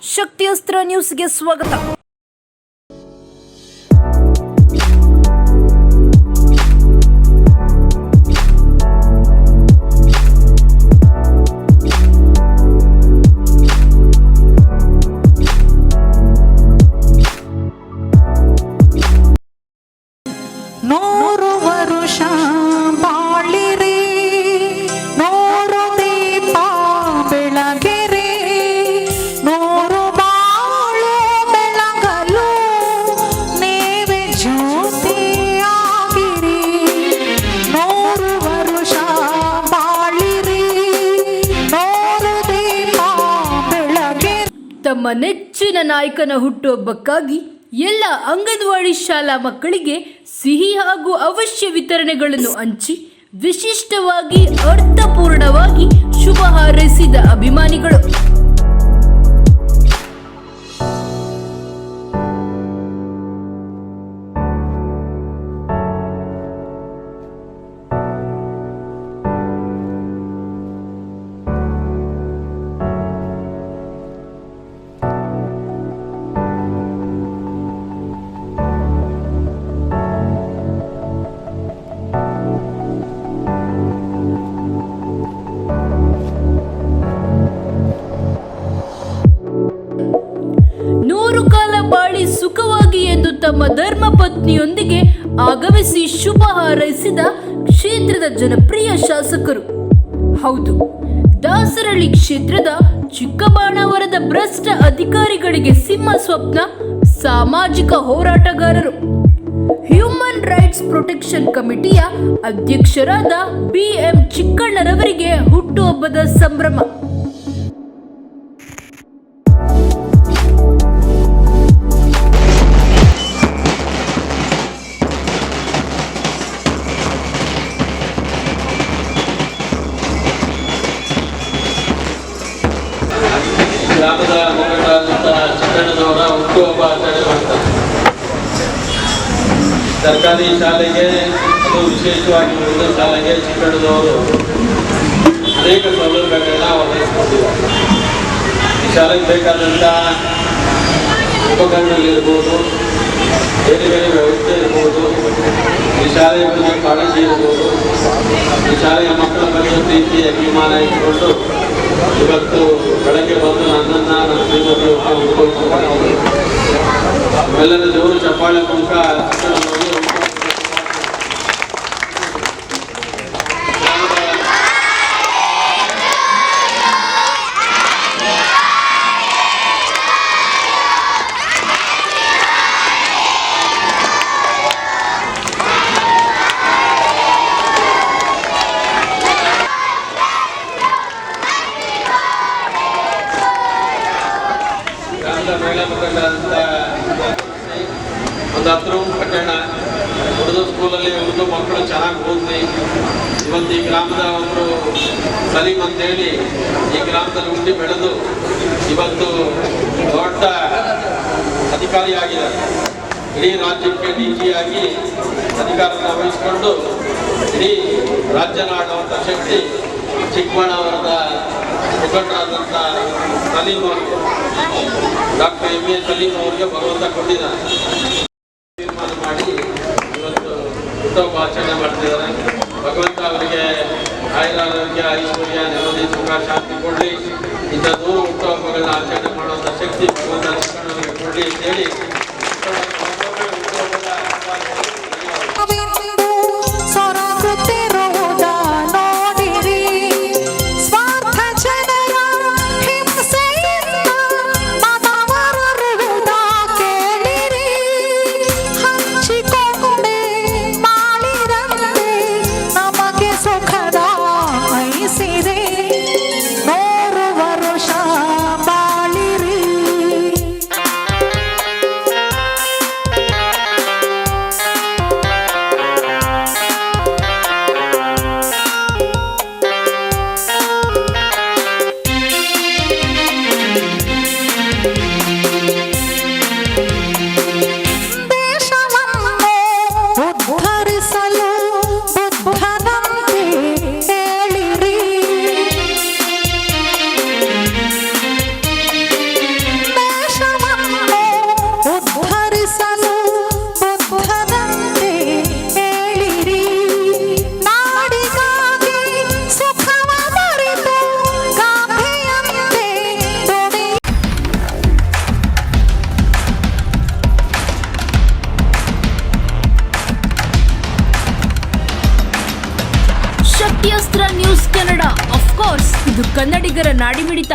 ಶಕ್ತಿಯಸ್ತ್ರ ನ್ಯೂಸ್ಗೆ ಸ್ವಾಗತ. ತಮ್ಮ ನೆಚ್ಚಿನ ನಾಯಕನ ಹುಟ್ಟುಹಬ್ಬಕ್ಕಾಗಿ ಎಲ್ಲ ಅಂಗನವಾಡಿ ಶಾಲಾ ಮಕ್ಕಳಿಗೆ ಸಿಹಿ ಹಾಗೂ ಅವಶ್ಯ ವಿತರಣೆಗಳನ್ನು ಹಂಚಿ ವಿಶಿಷ್ಟವಾಗಿ ಅರ್ಥಪೂರ್ಣವಾಗಿ ಶುಭ ಹಾರೈಸಿದ ಅಭಿಮಾನಿಗಳು. ಸುಖವಾಗಿ ಎಂದು ತಮ್ಮ ಧರ್ಮ ಪತ್ನಿಯೊಂದಿಗೆ ಆಗಮಿಸಿ ಶುಭ ಹಾರೈಸಿದ ಕ್ಷೇತ್ರದ ಜನಪ್ರಿಯ ಶಾಸಕರು. ಹೌದು, ದಾಸರಳ್ಳಿ ಕ್ಷೇತ್ರದ ಚಿಕ್ಕಬಾಣಾವರದ ಭ್ರಷ್ಟ ಅಧಿಕಾರಿಗಳಿಗೆ ಸಿಂಹ ಸ್ವಪ್ನ ಸಾಮಾಜಿಕ ಹೋರಾಟಗಾರರು. ಹ್ಯೂಮನ್ ರೈಟ್ಸ್ ಪ್ರೊಟೆಕ್ಷನ್ ಕಮಿಟಿಯ ಅಧ್ಯಕ್ಷರಾದ BM ಚಿಕ್ಕಣ್ಣರವರಿಗೆ ಹುಟ್ಟುಹಬ್ಬದ ಸಂಭ್ರಮ. ಗ್ರಾಮದ ಮುಖಂಡರಾದಂಥ ಚಿಕ್ಕಣ್ಣನವರ ಹುಟ್ಟುಹಬ್ಬ ಆಚರಣೆ ಮಾಡ್ತಾರೆ. ಸರ್ಕಾರಿ ಶಾಲೆಗೆ, ಅದು ವಿಶೇಷವಾಗಿ ಉಳಿದ ಶಾಲೆಗೆ ಚಿಕ್ಕಣ್ಣನವರು ಅನೇಕ ಸೌಲಭ್ಯಗಳನ್ನ ಒದಗಿಸಿಕೊಟ್ಟಿದ್ದಾರೆ. ಈ ಶಾಲೆಗೆ ಬೇಕಾದಂಥ ಉಪಕರಣಗಳಿರ್ಬೋದು, ಬೇರೆ ಬೇರೆ ವ್ಯವಸ್ಥೆ ಇರ್ಬೋದು, ಈ ಶಾಲೆಯ ಬಗ್ಗೆ ಕಾಳಜಿ ಇರ್ಬೋದು, ಈ ಶಾಲೆಯ ಮಕ್ಕಳ ಬಗ್ಗೆ ಪ್ರೀತಿ ಅಭಿಮಾನ ಇಟ್ಕೊಂಡು ಇವತ್ತು ಬೆಳಗ್ಗೆ ಬಂದು ನನ್ನನ್ನು ನನ್ನ ಶ್ರೀಮತಿ ಎಲ್ಲರ ಜೋರು ಚಪ್ಪಾಳೆ ಮೂಲಕ ಮಹಿಳಾ ಮುಖಂಡರಾದಂಥ ಒಂದು 10 ರೂಮ್ ಕಟ್ಟೋಣ, ಉರ್ದು ಸ್ಕೂಲಲ್ಲಿ ಉರ್ದು ಮಕ್ಕಳು ಚೆನ್ನಾಗಿ ಓದ್ಲಿ. ಇವತ್ತು ಈ ಗ್ರಾಮದ ಒಬ್ಬರು ಸಲೀಂ ಅಂತೇಳಿ ಈ ಗ್ರಾಮದಲ್ಲಿ ಹುಟ್ಟಿ ಬೆಳೆದು ಇವತ್ತು ದೊಡ್ಡ ಅಧಿಕಾರಿಯಾಗಿದ್ದಾರೆ. ಇಡೀ ರಾಜ್ಯಕ್ಕೆ DG ಆಗಿ ಅಧಿಕಾರವನ್ನು ವಹಿಸಿಕೊಂಡು ಇಡೀ ರಾಜ್ಯನ ಆಡುವಂಥ ಶಕ್ತಿ ಚಿಕ್ಕಬಾಣಾವರದ ಮುಖಂಡರಾದಂಥ ಸಲೀಂ ಅವರಿಗೆ, ಡಾಕ್ಟರ್ MA ಸಲೀಂ ಅವರಿಗೆ ಭಗವಂತ ಕೊಟ್ಟಿದ್ದಾರೆ. ತೀರ್ಮಾನ ಮಾಡಿ ಇವತ್ತು ಹುಟ್ಟುಹಬ್ಬ ಆಚರಣೆ ಮಾಡ್ತಿದ್ದಾರೆ. ಭಗವಂತ ಅವರಿಗೆ ಆಯುರಾರೋಗ್ಯ, ಐಶ್ವರ್ಯ, ನೆಮ್ಮದಿ, ಸುಖ, ಶಾಂತಿ ಕೊಡಲಿ. ಇಂಥ 100 ಹುಟ್ಟುಹಬ್ಬಗಳನ್ನ ಆಚರಣೆ ಮಾಡುವಂಥ ಶಕ್ತಿ ಭಗವಂತ ಚಿಕ್ಕಣ್ಣವರಿಗೆ ಕೊಡಲಿ ಅಂತೇಳಿ ಅಸ್ತ್ರ ನ್ಯೂಸ್ ಕನ್ನಡ, ಆಫ್ಕೋರ್ಸ್ ಇದು ಕನ್ನಡಿಗರ ನಾಡಿಮಿಡಿತ.